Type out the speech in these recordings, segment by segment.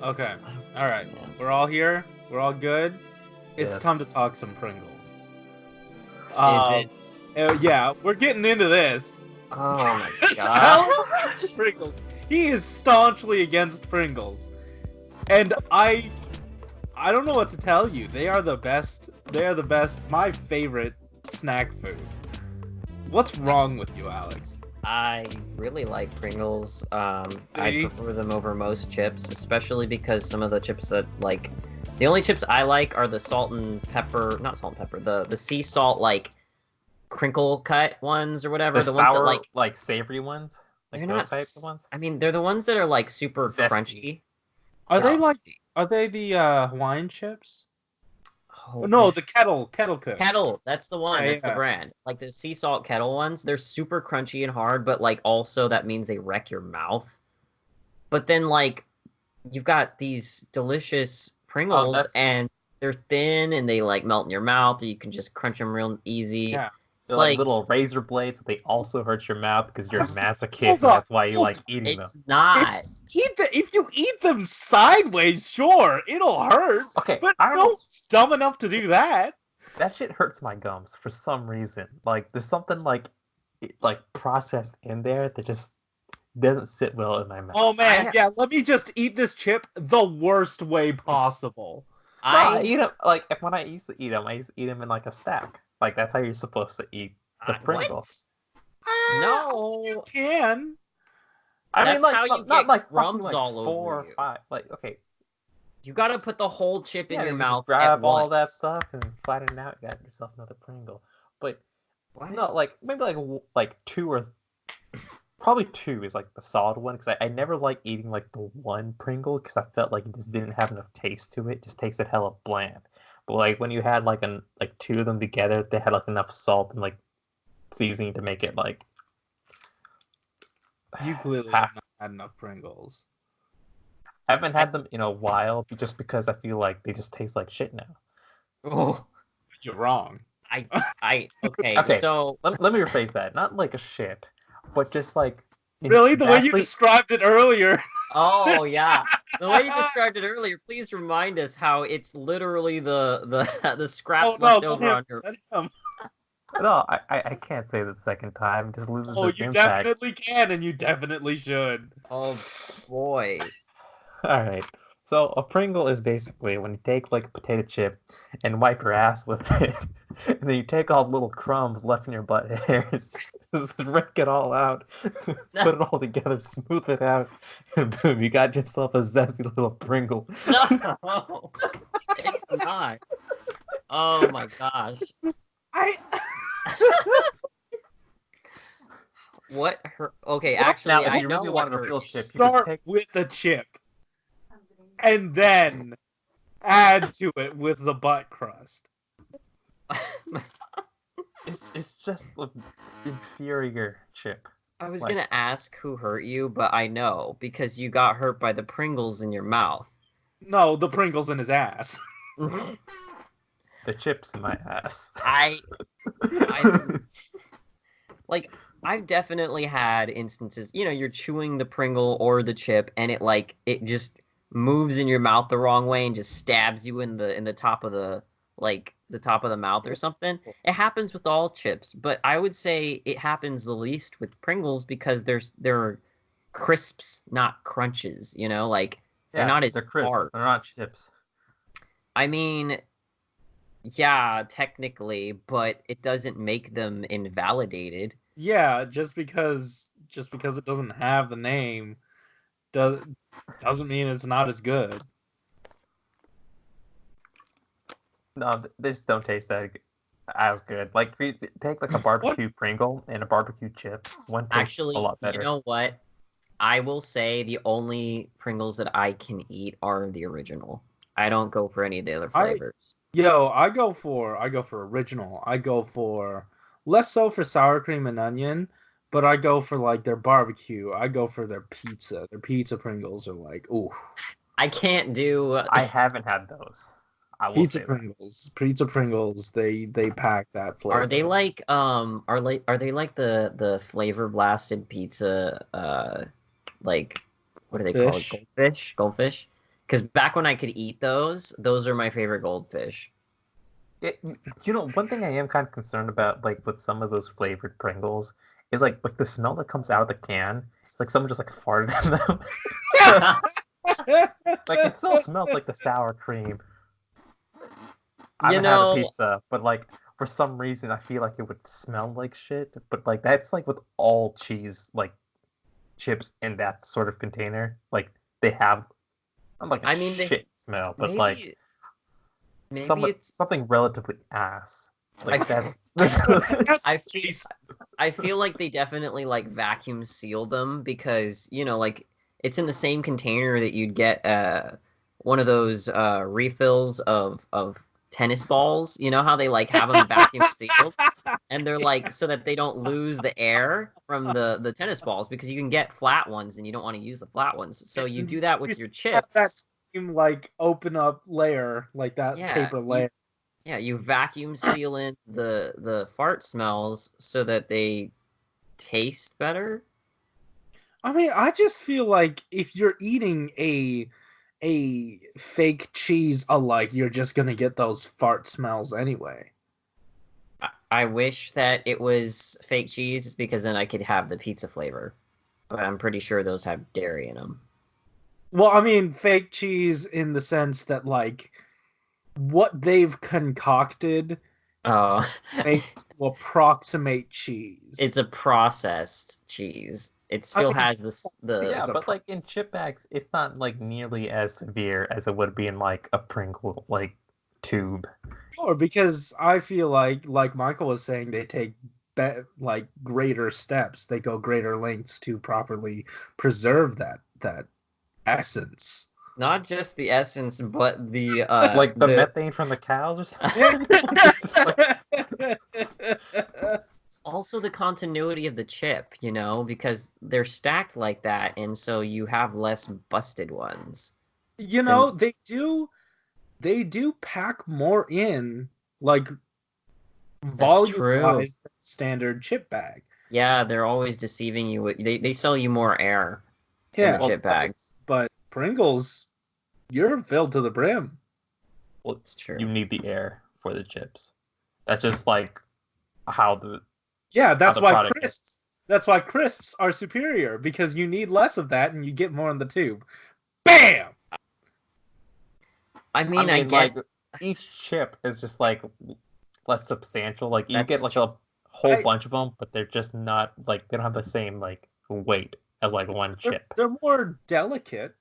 Okay. All right. We're all here. We're all good. It's Yes. time to talk some Pringles. Is it? Yeah, we're getting into this. Oh my god. Pringles. He is staunchly against Pringles, and I don't know what to tell you. They are the best. They are the best. My favorite snack food. What's wrong with you, Alex? I really like Pringles. I See? prefer them over most chips, especially because some of the chips that the only chips I like are the salt and pepper, not salt and pepper, the sea salt like crinkle cut ones or whatever. The The ones sour, that like savory ones? Like they're those not. types of ones? I mean, they're the ones that are like super Zesty. crunchy. Are they Oh, like? Are they the Hawaiian chips? oh, No, the kettle cook. Kettle, that's the one. Yeah, That's the yeah. brand. Like the sea salt kettle ones, they're super crunchy and hard, but like also that means they wreck your mouth. But then like you've got these delicious Pringles that's- and they're thin and they like melt in your mouth, or you can just crunch them real easy. Yeah. It's They're like little razor blades, but they also hurt your mouth because you're a masochist, and that's why you like eating them. it's not. If you eat them sideways, sure, it'll hurt. Okay, But I don't no know. one's dumb enough to do that. That shit hurts my gums for some reason. Like there's something like processed in there that just doesn't sit well in my mouth. Oh man, I- yeah, let me just eat this chip the worst way possible. No, I eat them like when I used to eat them. I used to eat them in like a stack. Like that's how you're supposed to eat the Pringles. No. You can. I That's mean, like how you not get like fucking, crumbs like, all over 4 or you. 5. Like okay, You gotta put the whole chip in yeah, your you mouth. just grab at all that once. stuff and flatten it out. You got yourself another Pringle. But What? no, like maybe like 2 or probably 2 is like the solid one because I never like eating like the one Pringle because I felt like it just didn't have enough taste to it. It just tasted hella bland. But like when you had like 2 of them together, they had like enough salt and like seasoning to make it like You clearly have not had enough Pringles. I haven't had them in a while just because I feel like they just taste like shit now. Oh, You're wrong. okay. Okay. So Let me rephrase that. Not like a shit, but just like Really? The way you vastly- described it earlier. oh yeah, the way you described it earlier. Please remind us how it's literally the scraps left over on your. let him. No, I can't say the second time. It just loses Oh, its you impact. definitely can, and you definitely should. Oh boy. All right. So a Pringle is basically when you take like a potato chip and wipe your ass with it, and then you take all the little crumbs left in your butt hairs, just rake it all out, put it all together, smooth it out, and boom, you got yourself a zesty little Pringle. No, it's not. Oh my gosh. I. What hurt? Okay, actually, Now, if I you know really what wanted a hurt. real chip, you just Start take with the chip, and then add to it with the butt crust. it's just an inferior chip. I was Like- gonna ask who hurt you, but I know because you got hurt by the Pringles in your mouth. No, the Pringles in his ass. The chips in my ass. I like I've definitely had instances, you're chewing the Pringle or the chip and it just moves in your mouth the wrong way and just stabs you in the top of the top of the mouth or something. It happens with all chips, but I would say it happens the least with Pringles because they're crisps, not crunches, they're not as they're crisp. hard. They're not chips. I mean, yeah, technically, but it doesn't make them invalidated. Yeah, just because it doesn't have the name doesn't mean it's not as good. No, they just don't taste as good. Like if you take like a barbecue Pringle and a barbecue chip, one tastes Actually, a lot better. you know what? I will say the only Pringles that I can eat are the original. I don't go for any of the other flavors. Yo, I go for original. I go for less so for sour cream and onion, but I go for like their barbecue. I go for their pizza. Their pizza Pringles are like, ooh. I can't do. I haven't had those. I will say that. Pizza Pringles, they pack that flavor. Are they like are they like the flavor blasted pizza like what do they call it? Fish? Goldfish? Because back when I could eat those are my favorite goldfish. One thing I am kind of concerned about, like with some of those flavored Pringles, is like the smell that comes out of the can. It's like someone just like farted in them. Like it still smells like the sour cream. I haven't had a pizza, but like for some reason I feel like it would smell like shit. But like that's like with all cheese like chips in that sort of container. Like they have like a shit smell, but like something relatively ass. Like that's I feel like they definitely like vacuum seal them because like it's in the same container that you'd get one of those refills of tennis balls. You know how they like have them vacuum sealed, and they're like so that they don't lose the air from the tennis balls because you can get flat ones and you don't want to use the flat ones. So you do that with your chips. That same like open up layer, like that paper layer. You vacuum seal in the fart smells so that they taste better. I mean, I just feel like if you're eating a fake cheese alike, you're just gonna get those fart smells anyway. I wish that it was fake cheese because then I could have the pizza flavor, but I'm pretty sure those have dairy in them. Well, I mean, fake cheese in the sense that like what they've concocted will approximate cheese. It's a processed cheese. It still has but like in chip bags, it's not like nearly as severe as it would be in like a Pringle like tube. Sure, because I feel like Michael was saying, they take like greater steps. They go greater lengths to properly preserve that essence. Not just the essence, but the like the methane from the cows or something. Also the continuity of the chip, because they're stacked like that, and so you have less busted ones. They do pack more in, like volume-wise than standard chip bag. Yeah, they're always deceiving you. They sell you more air in the chip bags. But Pringles, you're filled to the brim. Well, it's true. You need the air for the chips. That's just like how the that's why crisps. That's why crisps are superior, because you need less of that and you get more in the tube. Bam! I mean, I get like each chip is just like less substantial. Like you get like a whole bunch of them, but they're just not like they don't have the same like weight as like one chip. They're more delicate,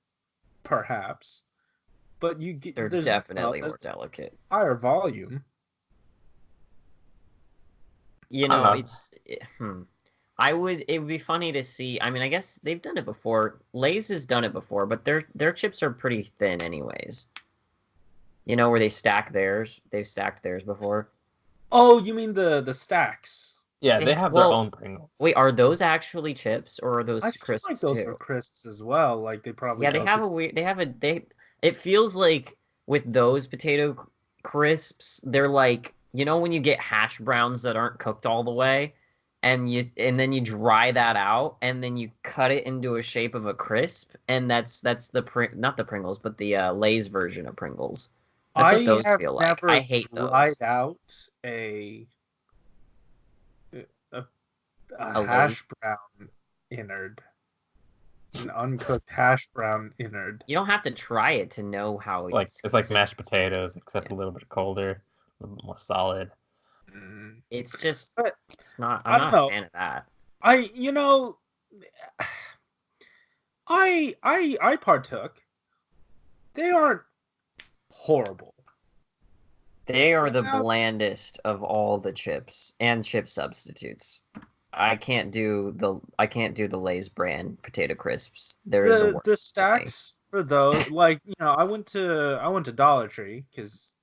perhaps, but you get they're definitely more delicate. Higher volume. It would be funny to see. I mean, I guess they've done it before. Lay's has done it before, but their chips are pretty thin anyways. Where they stack theirs. They've stacked theirs before. Oh, you mean the stacks? Yeah, they have their own Pringle. Wait, are those actually chips or are those crisps like those are crisps as well. Like they probably it feels like with those potato crisps, they're like, when you get hash browns that aren't cooked all the way, and then you dry that out, and then you cut it into a shape of a crisp, and that's not the Pringles, but the Lay's version of Pringles. That's what those feel like. I hate those. Dried out a hash brown innard, an uncooked hash brown innard. You don't have to try it to know how it's like mashed potatoes, except a little bit colder, a little bit more solid. It's just it's not. I'm not a fan of that. I partook. They aren't horrible. They are the blandest of all the chips and chip substitutes. I can't do the Lay's brand potato crisps. They're the stacks for those. Like I went to Dollar Tree because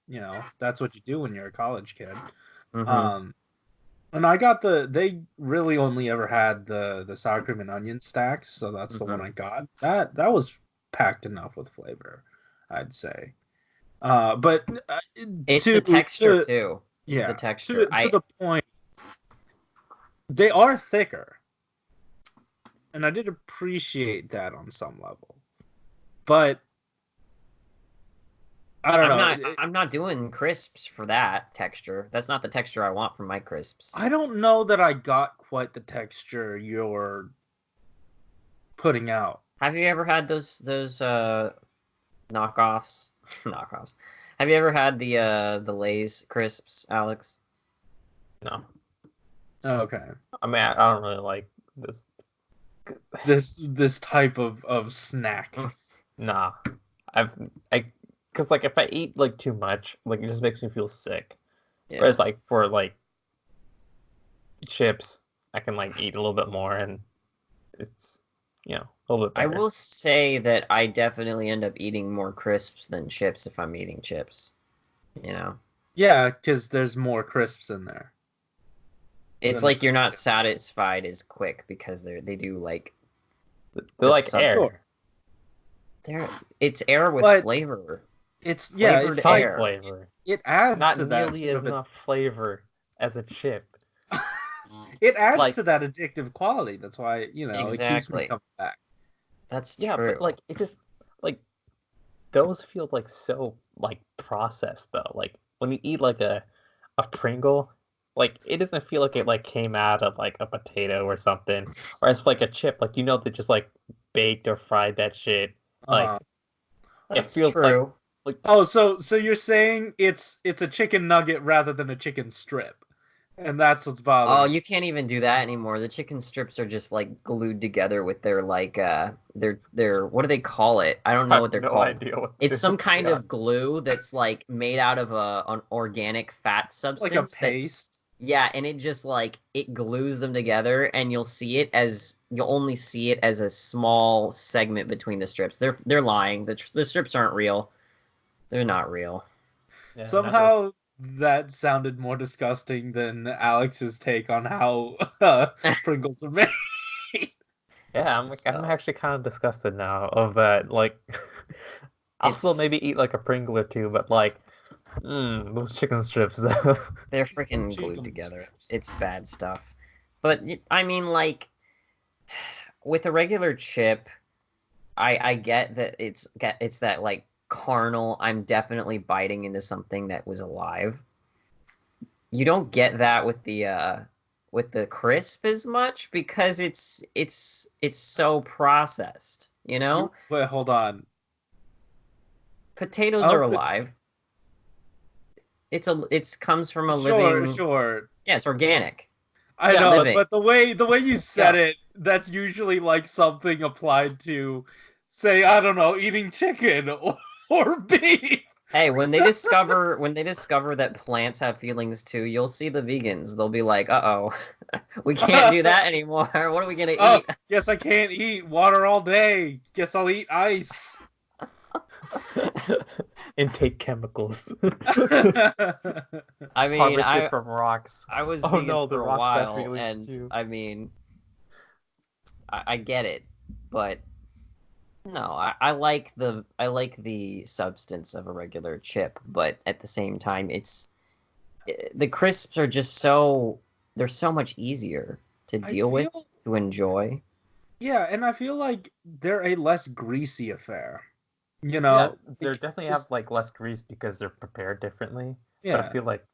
that's what you do when you're a college kid. Mm-hmm. And I got they really only ever had the sour cream and onion stacks, so that's the one I got. That was packed enough with flavor, I'd say. But it's the texture too. Yeah, the texture. To the point, they are thicker, and I did appreciate that on some level. But I don't know. I'm not doing crisps for that texture. That's not the texture I want from my crisps. I don't know that I got quite the texture you're putting out. Have you ever had those knockoffs? Knockoffs. Have you ever had the Lay's crisps, Alex? No. Oh, okay. I mean, I don't really like this. This type of snack. Nah. Because like if I eat like too much, like it just makes me feel sick. Yeah. Whereas like for like chips, I can like eat a little bit more, and it's a little bit better. I will say that I definitely end up eating more crisps than chips if I'm eating chips. Yeah, because there's more crisps in there. It's like you're not satisfied as quick because they do like they're like air. It's air with flavor. It's flavored it's air. Flavor. It adds Not to that nearly enough flavor as a chip. It adds to that addictive quality. That's why it keeps Exactly. me coming back. That's Yeah, true. but like it just like those feel like so like processed though. Like when you eat like a Pringle, like it doesn't feel like it like came out of like a potato or something. Or it's like a chip, like they just like baked or fried that shit. Like That's it feels true. like Oh, so you're saying it's a chicken nugget rather than a chicken strip, and that's what's bothering. Oh, you can't even do that anymore. The chicken strips are just like glued together with their like their what do they call it? I don't know what they're no called. idea what It's some kind of glue that's like made out of an organic fat substance. Like a paste. Yeah, and it just like it glues them together, and you'll only see it as a small segment between the strips. They're lying. The strips aren't real. They're not real. Yeah, Somehow that sounded more disgusting than Alex's take on how Pringles are made. Yeah, I'm actually kind of disgusted now of that. Like, I'll still maybe eat like a Pringle or two, but like, those chicken strips though. They're freaking glued together. It's bad stuff. But I mean, like, with a regular chip, I get that it's that like carnal. I'm definitely biting into something that was alive. You don't get that with the crisp as much because it's so processed. Wait, hold on. Potatoes are alive. It's comes from a living. Sure. Yeah, it's organic. I know, living. but the way you said it, that's usually like something applied to, say, I don't know, eating chicken or beef. Hey, when they discover that plants have feelings too, you'll see the vegans. They'll be like, "Uh-oh, we can't do that anymore. What are we gonna eat?" Guess I can't eat water all day. Guess I'll eat ice. Intake chemicals. I mean, harvested from rocks. I was vegan for a while, and too. I mean, I get it, but no, I like the substance of a regular chip, but at the same time, the crisps are just they're so much easier to deal with, to enjoy. Yeah, and I feel like they're a less greasy affair. Yeah, they definitely have like less grease because they're prepared differently. Yeah. But I feel like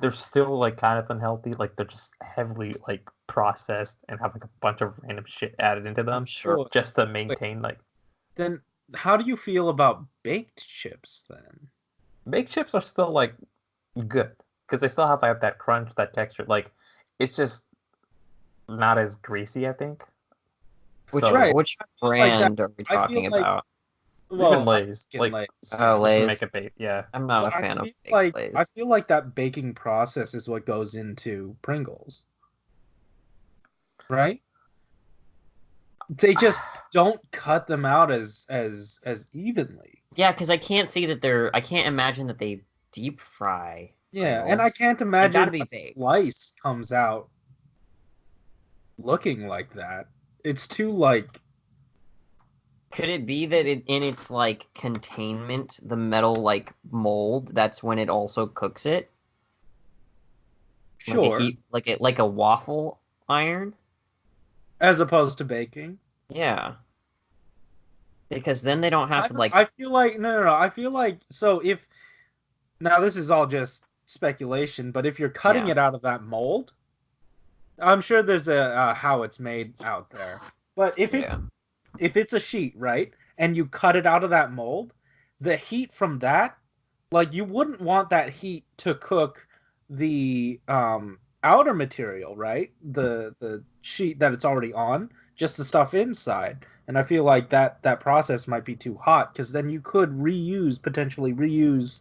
they're still like kind of unhealthy. Like they're just heavily like processed and have like a bunch of random shit added into them, just to maintain like. Then how do you feel about baked chips then? Baked chips are still like good because they still have like that crunch, that texture. Like it's just not as greasy, I think. Which brand are we talking about? Even Lay's, Lay's. Oh, Lay's. Make a bait, yeah. I'm not a fan of Lay's. I feel like that baking process is what goes into Pringles, right? They just don't cut them out as evenly. Yeah, because I can't imagine that they deep fry. Yeah, Pringles. and I can't imagine be a baked. slice comes out looking like that. It's too like. Could it be that in its like containment, the metal like mold, that's when it also cooks it? Sure. Like a waffle iron? As opposed to baking? Yeah. Because then they don't have to like. I feel like no. I feel like so if now this is all just speculation, but if you're cutting Yeah. it out of that mold, I'm sure there's a how it's made out there. But if it's a sheet, right, and you cut it out of that mold, the heat from that, like you wouldn't want that heat to cook the outer material, right? The sheet that it's already on, just the stuff inside. And I feel like that process might be too hot because then you could potentially reuse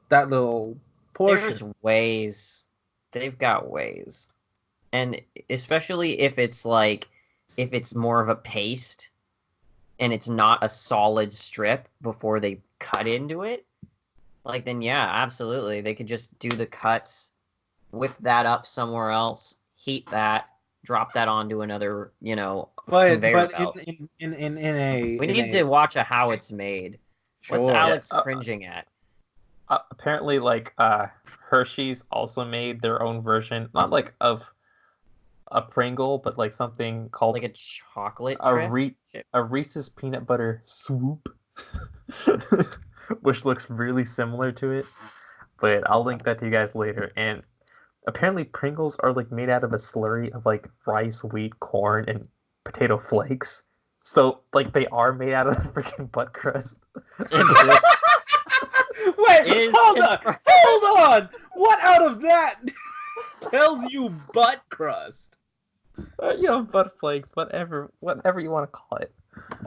that little portion. There's ways. They've got ways. And especially if it's more of a paste and it's not a solid strip before they cut into it, like then yeah, absolutely. They could just do the cuts, whip that up somewhere else, heat that, drop that onto another, conveyor belt. In a We need to watch how it's made. What's Sure. Alex cringing at? Apparently, like Hershey's also made their own version, not like of a Pringle, but like something called Like a chocolate chip? a Reese's peanut butter swoop, which looks really similar to it. But I'll link that to you guys later. And apparently, Pringles are like made out of a slurry of like rice, wheat, corn, and potato flakes. So like they are made out of freaking butt crust. Wait, hold on! What out of that tells you butt crust? Butt flakes, whatever you want to call it.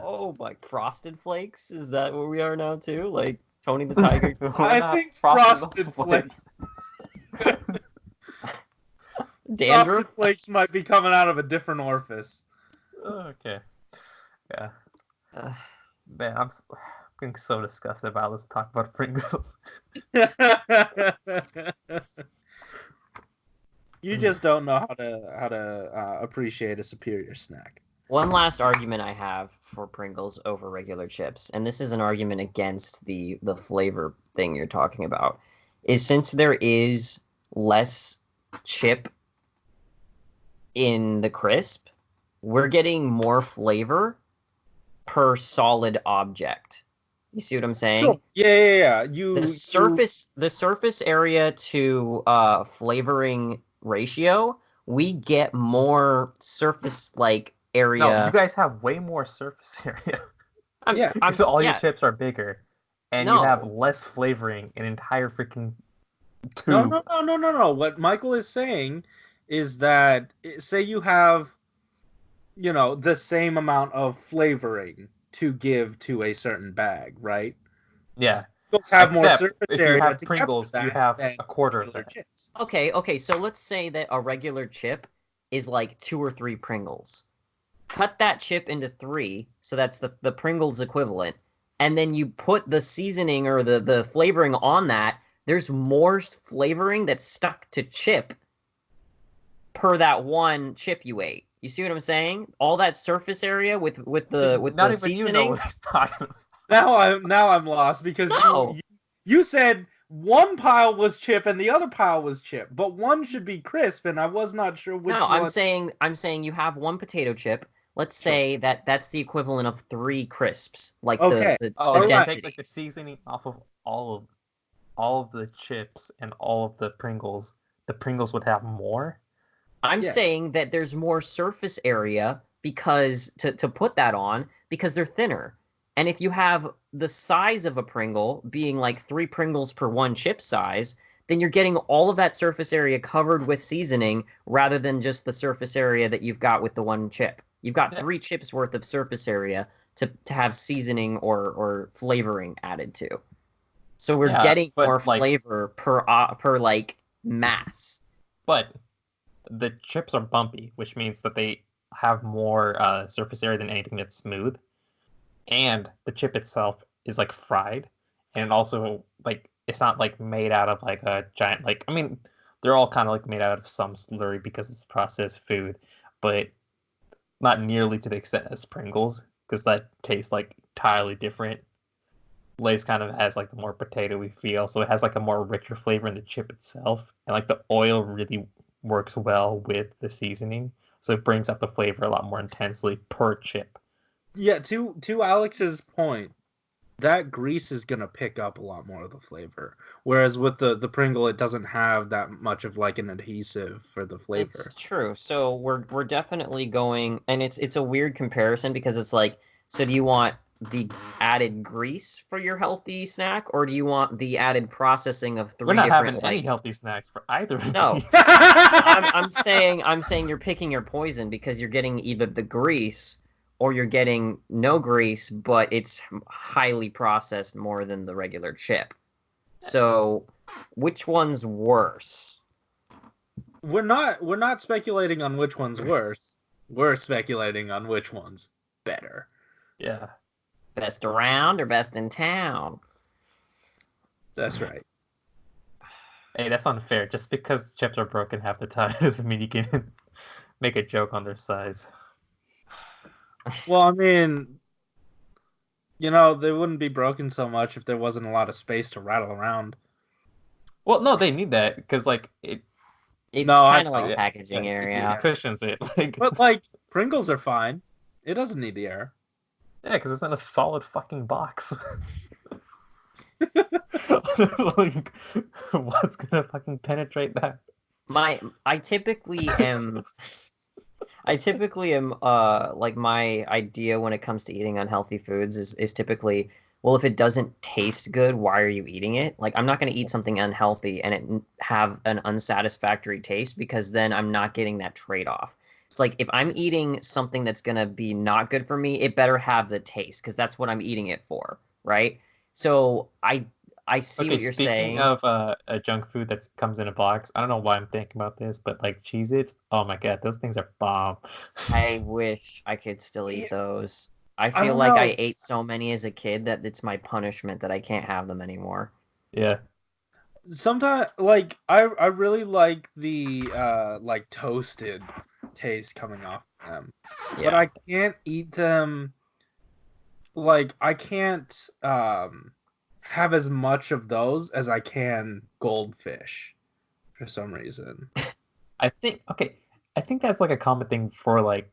Oh, like Frosted Flakes? Is that where we are now too? Like Tony the Tiger? I think Frosted Flakes. Dandruff? Frosted Flakes might be coming out of a different orifice. Okay. Yeah. Man, I'm getting so disgusted about let's talk about Pringles. You just don't know how to appreciate a superior snack. One last argument I have for Pringles over regular chips, and this is an argument against the flavor thing you're talking about, is since there is less chip in the crisp, we're getting more flavor per solid object. You see what I'm saying? Sure. Yeah. The surface area to flavoring ratio, we get more surface area. No, you guys have way more surface area. So all your chips are bigger, and you have less flavoring in entire freaking tube. No. What Michael is saying is that say you have, the same amount of flavoring to give to a certain bag, right? Yeah. Pringles have more surface if area. You have Pringles, you have a quarter of that. Chips. Okay. So let's say that a regular chip is like 2 or 3 Pringles. Cut that chip into 3, so that's the Pringles equivalent, and then you put the seasoning or the flavoring on that. There's more flavoring that's stuck to chip per that one chip you ate. You see what I'm saying? All that surface area with the seasoning. You know what he's talking about. Now I'm lost because you said one pile was chip and the other pile was chip, but one should be crisp, and I was not sure which. No, I'm saying you have one potato chip. Let's say that's the equivalent of 3 crisps, like the density. Take like the seasoning off of all of the chips and all of the Pringles. The Pringles would have more. I'm saying that there's more surface area because to put that on because they're thinner. And if you have the size of a Pringle being like 3 Pringles per 1 chip size, then you're getting all of that surface area covered with seasoning rather than just the surface area that you've got with the 1 chip. You've got 3 chips worth of surface area to have seasoning or flavoring added to. So we're getting more flavor per mass. But the chips are bumpy, which means that they have more surface area than anything that's smooth. And the chip itself is like fried, and also like it's not like made out of like a giant they're all kind of like made out of some slurry because it's processed food, but not nearly to the extent as Pringles because that tastes like entirely different. Lay's kind of has like the more potatoey feel, so it has like a more richer flavor in the chip itself, and like the oil really works well with the seasoning, so it brings up the flavor a lot more intensely per chip. yeah, to Alex's point, that grease is gonna pick up a lot more of the flavor. Whereas with the Pringle, it doesn't have that much of like an adhesive for the flavor. It's true. So we're definitely going, and it's a weird comparison because it's like, so do you want the added grease for your healthy snack, or do you want the added processing of We're three not different having any like? healthy snacks for either of No. these. I'm saying you're picking your poison because you're getting either the grease or you're getting no grease, but it's highly processed more than the regular chip. So, which one's worse? We're not speculating on which one's worse. We're speculating on which one's better. Yeah. Best around or best in town? That's right. Hey, that's unfair. Just because chips are broken half the time doesn't mean you can make a joke on their size. Well, I mean, you know, they wouldn't be broken so much if there wasn't a lot of space to rattle around. Well, no, they need that because like it It's No, I kind of like know. packaging it area. cushions it. Like But like Pringles are fine. It doesn't need the air. yeah, because it's in a solid fucking box. Like, what's gonna fucking penetrate that? I typically am like my idea when it comes to eating unhealthy foods is typically, well, if it doesn't taste good, why are you eating it? Like, I'm not going to eat something unhealthy and it have an unsatisfactory taste, because then I'm not getting that trade-off. It's like, if I'm eating something that's going to be not good for me, it better have the taste, because that's what I'm eating it for, right? So I see what you're Speaking saying. of a junk food that comes in a box, I don't know why I'm thinking about this, but like Cheez-Its, oh my god, those things are bomb. I wish I could still eat those. I I feel don't like know. I ate so many as a kid that it's my punishment that I can't have them anymore. Yeah. Sometimes, like I really like the like toasted taste coming off them, but Yeah. I can't eat them. Like I can't have as much of those as I can goldfish for some reason. I think that's like a common thing for like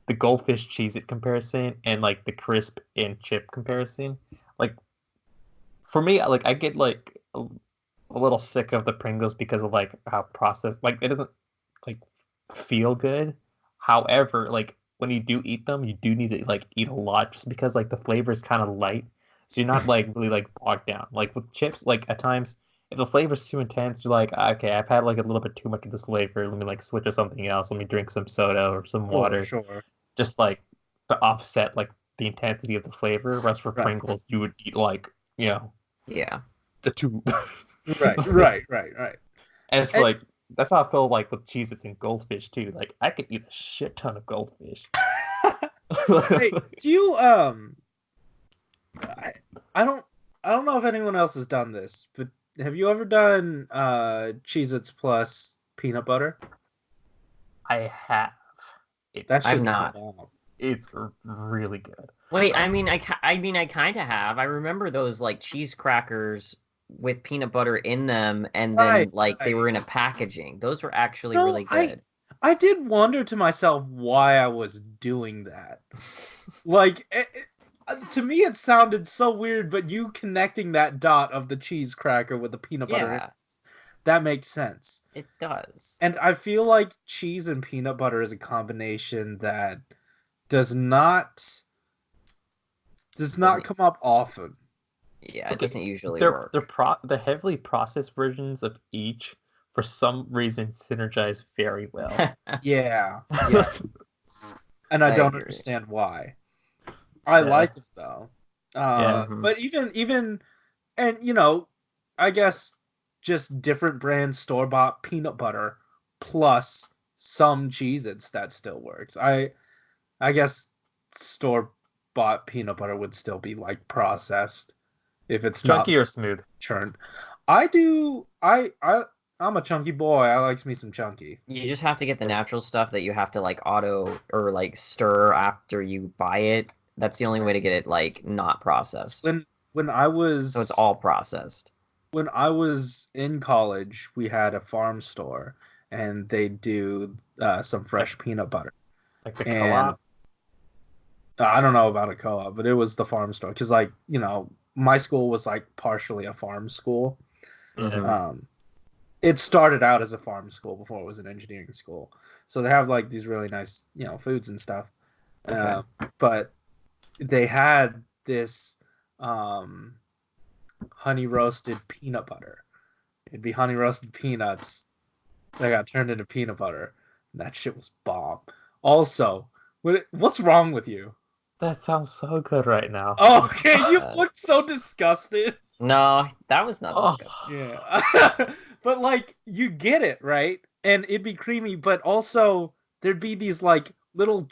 the goldfish Cheez-It comparison and like the crisp and chip comparison. Like for me, like I get like a little sick of the Pringles because of like how processed, like it doesn't like feel good. However, like when you do eat them, you do need to like eat a lot just because like the flavor is kind of light, so you're not like really like bogged down. Like with chips, like at times if the flavor's too intense, you're like, okay, I've had like a little bit too much of this flavor. Let me like switch to something else. Let me drink some soda or some water, Sure. just like to offset like the intensity of the flavor. Whereas for Right. Pringles, you would eat like Yeah. the two. Right. As for And- like, that's how I feel like with Cheez-Its and goldfish too. Like I could eat a shit ton of goldfish. Hey, do you I don't know if anyone else has done this, but have you ever done Cheez-Its plus peanut butter? I have. That I've shit's not. bomb. It's really good. Wait, I mean, I kind of have. I remember those like cheese crackers with peanut butter in them, and then Right, like they right. were in a packaging. Those were actually No, really good. I did wonder to myself why I was doing that. Like, to me, it sounded so weird, but you connecting that dot of the cheese cracker with the peanut butter, Yeah, that makes sense. it does. And I feel like cheese and peanut butter is a combination that does not Doesn't- come up often. Yeah, it Okay, doesn't usually They're work. the heavily processed versions of each for some reason synergize very well. Yeah, yeah. And I I don't agree. understand why. I Yeah. like it though. Yeah. But even and you know, I guess just different brand store-bought peanut butter plus some Cheez-Its, that still works. I guess store-bought peanut butter would still be like processed if it's Chunky not or smooth? churned. I'm a chunky boy. I likes me some chunky. You just have to get the natural stuff that you have to like auto or like stir after you buy it. That's the only way to get it like not processed. When I was So it's all processed. when I was in college, we had a farm store, and they do some fresh peanut butter. Like the And co-op? I don't know about a co-op, but it was the farm store because, like, my school was like partially a farm school. Mhm. It started out as a farm school before it was an engineering school, so they have like these really nice, foods and stuff. Okay. But they had this um, honey roasted peanut butter. It'd be honey roasted peanuts that got turned into peanut butter. And that shit was bomb. Also, what's wrong with you? That sounds so good right now. Oh, okay, you God. look so disgusted. No, that was not Oh. disgusting. Yeah. But like you get it, right? And it'd be creamy, but also there'd be these like little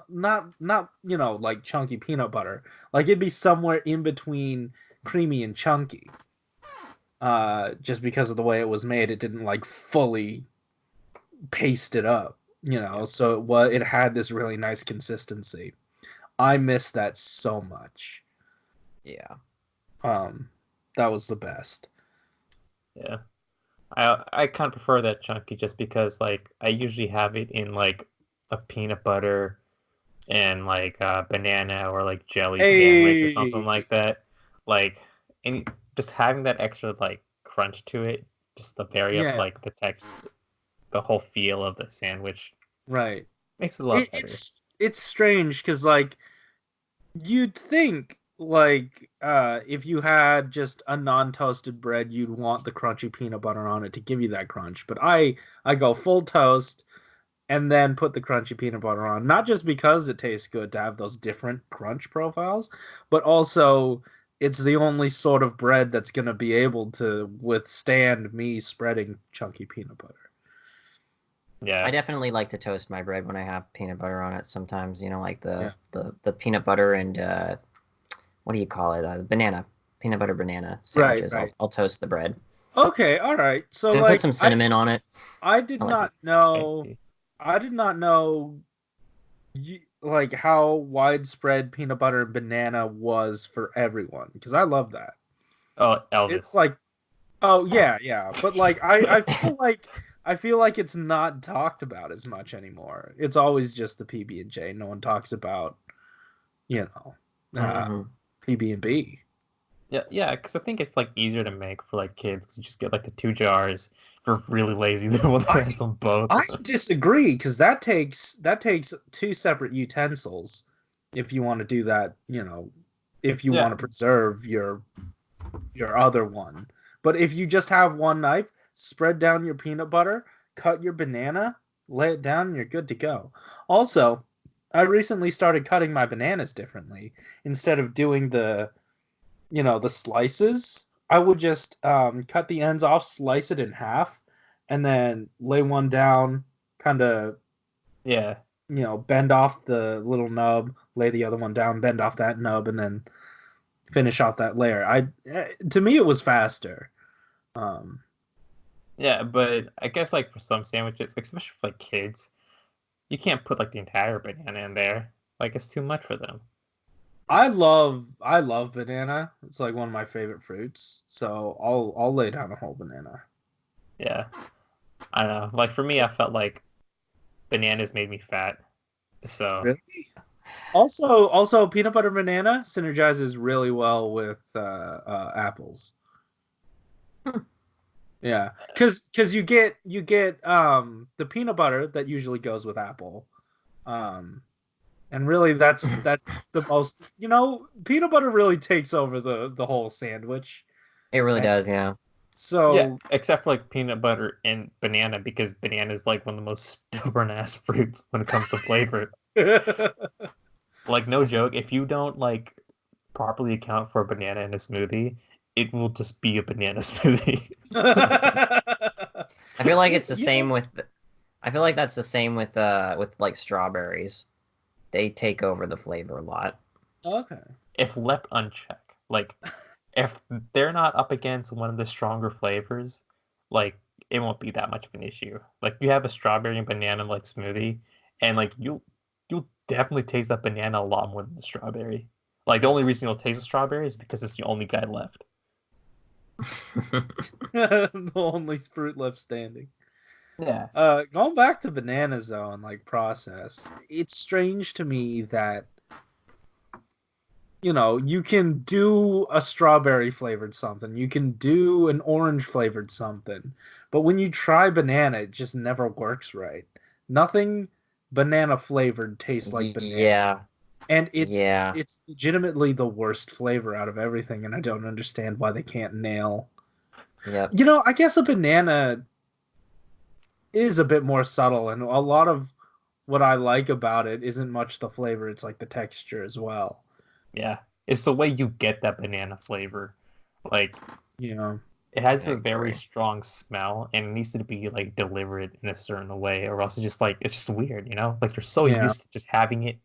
not like chunky peanut butter. Like it'd be somewhere in between creamy and chunky. Just because of the way it was made, it didn't like fully paste it up, so it had this really nice consistency. I miss that so much. Yeah. That was the best. Yeah. I kind of prefer that chunky just because like I usually have it in like a peanut butter and like banana or like jelly sandwich or something like that. Like and just having that extra like crunch to it, just to vary up Yeah. like the text, the whole feel of the sandwich Right. makes it a lot better. It's strange because like you'd think like if you had just a non-toasted bread, you'd want the crunchy peanut butter on it to give you that crunch. But I go full toast and then put the crunchy peanut butter on, not just because it tastes good to have those different crunch profiles, but also it's the only sort of bread that's going to be able to withstand me spreading chunky peanut butter. Yeah. I definitely like to toast my bread when I have peanut butter on it sometimes, like Yeah. the peanut butter and what do you call it? Peanut butter banana sandwiches. Right. I'll toast the bread. Okay, all right. So And like put some cinnamon on it. I did I like not it. know Fancy. I did not know like how widespread peanut butter and banana was for everyone because I love that. Oh, It's Elvis. like, oh yeah, but like I feel like it's not talked about as much anymore. It's always just the PB&J. No one talks about, you know, Mhm. PB&B. Yeah, because I think it's like easier to make for like kids because you just get like the 2 jars. If you're really lazy, the one that has them both. I disagree because that takes 2 separate utensils if you want to do that, if you Yeah. want to preserve your other one. But if you just have one knife, spread down your peanut butter, cut your banana, lay it down, and you're good to go. Also, I recently started cutting my bananas differently. Instead of doing the slices, I would just cut the ends off, slice it in half, and then lay one down, kind of, Yeah. bend off the little nub, lay the other one down, bend off that nub, and then finish off that layer. To me, it was faster. Yeah, but I guess like for some sandwiches, like, especially for like kids, you can't put like the entire banana in there. Like it's too much for them. I love banana. It's like one of my favorite fruits. So I'll lay down a whole banana. Yeah. I don't know. Like for me, I felt like bananas made me fat. So Really? Also, peanut butter banana synergizes really well with apples. Yeah, because you get the peanut butter that usually goes with apple, and really that's the most peanut butter really takes over the whole sandwich. It really And does, yeah. so yeah, except for like peanut butter and banana because banana is like one of the most stubborn ass fruits when it comes to flavor. Like no joke, if you don't like properly account for a banana in a smoothie, it will just be a banana smoothie. I feel like it's the You same know- with I feel like that's the same with like strawberries. They take over the flavor a lot. Okay. If left unchecked, like if they're not up against one of the stronger flavors, like it won't be that much of an issue. Like you have a strawberry and banana like smoothie, and like you'll definitely taste that banana a lot more than the strawberry. Like the only reason you'll taste the strawberry is because it's the only guy left. The only fruit left standing. Yeah. Going back to bananas though and like process, it's strange to me that you know, you can do a strawberry flavored something, you can do an orange flavored something, but when you try banana, it just never works right. Nothing banana flavored tastes like banana. Yeah. And Yeah. it's legitimately the worst flavor out of everything, and I don't understand why they can't nail. Yep. You know, I guess a banana is a bit more subtle, and a lot of what I like about it isn't much the flavor, it's like the texture as well. Yeah, it's the way you get that banana flavor. Like, You know. it has I a very agree. strong smell, and it needs to be like delivered in a certain way, or else it's just weird, you know? Like you're so Yeah. used to just having it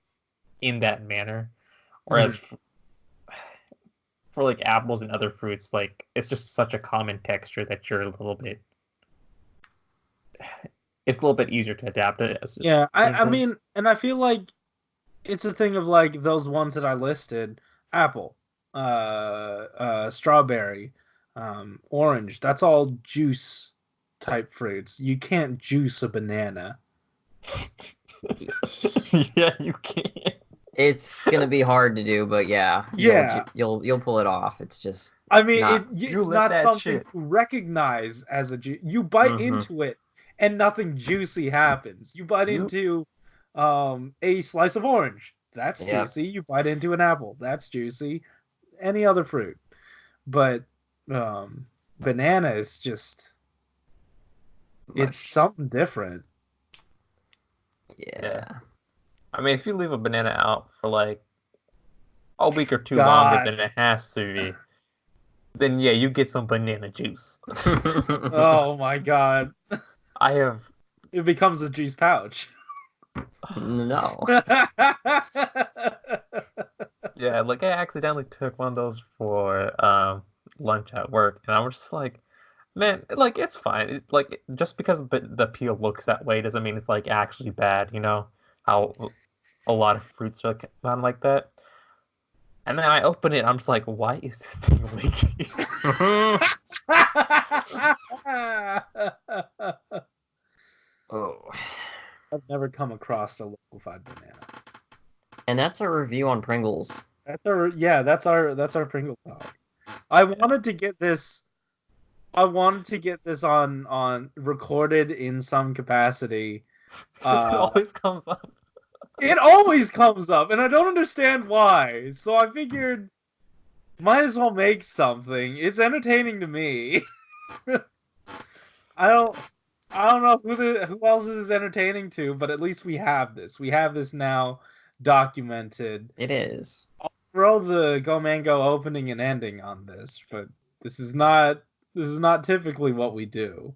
in that manner. Whereas for like apples and other fruits, like it's just such a common texture that you're a little bit. It's a little bit easier to adapt it. Yeah, same I things. mean, and I feel like it's a thing of like those ones that I listed: apple, strawberry, orange. That's all juice type fruits. You can't juice a banana. Yeah, you can't. It's gonna be hard to do, but yeah, Yeah. you'll pull it off. It's just I mean, not- You it's let not that something shit. you recognize as a juice. You bite Mhm. into it, and nothing juicy happens. You bite You- into a slice of orange. That's Yep. juicy. You bite into an apple. That's juicy. Any other fruit. But banana is just it's something different. yeah. I mean, if you leave a banana out for like a week or two God. longer than it has to be, then yeah, you get some banana juice. Oh my god. I have. It becomes a juice pouch. No. Yeah, like I accidentally took one of those for lunch at work, and I was just like, man, like it's fine. Like just because the peel looks that way doesn't mean it's like actually bad. You know how a lot of fruits are kind of like that. And then I open it, and I'm just like, why is this thing leaking? Oh. I've never come across a liquefied banana. And that's a review on Pringles. That's our Pringle talk. I wanted to get this on recorded in some capacity. It always comes up. It always comes up, and I don't understand why. So I figured, might as well make something. It's entertaining to me. I don't know who else this is entertaining to, but at least we have this. We have this now documented. It is. I'll throw the Go Mango opening and ending on this, but this is not typically what we do.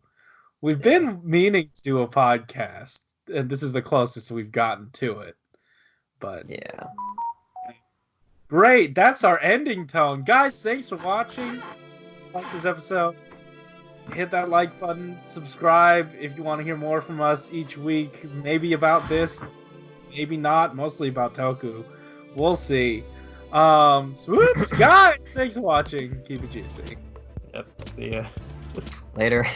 We've been meaning to do a podcast, and this is the closest we've gotten to it. But Yeah. great, that's our ending tone. Guys, thanks for watching. Like this episode. Hit that like button, subscribe if you want to hear more from us each week. Maybe about this, maybe not, mostly about Toku. We'll see. Swoops, guys, thanks for watching. Keep it juicy. Yep. See ya. Later.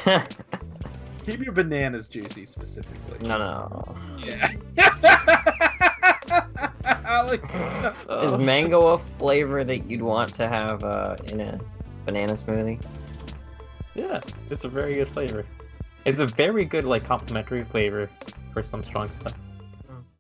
Keep your bananas juicy specifically. No. Yeah. Alex, Is mango a flavor that you'd want to have in a banana smoothie? Yeah, it's a very good flavor. It's a very good like complementary flavor for some strong stuff.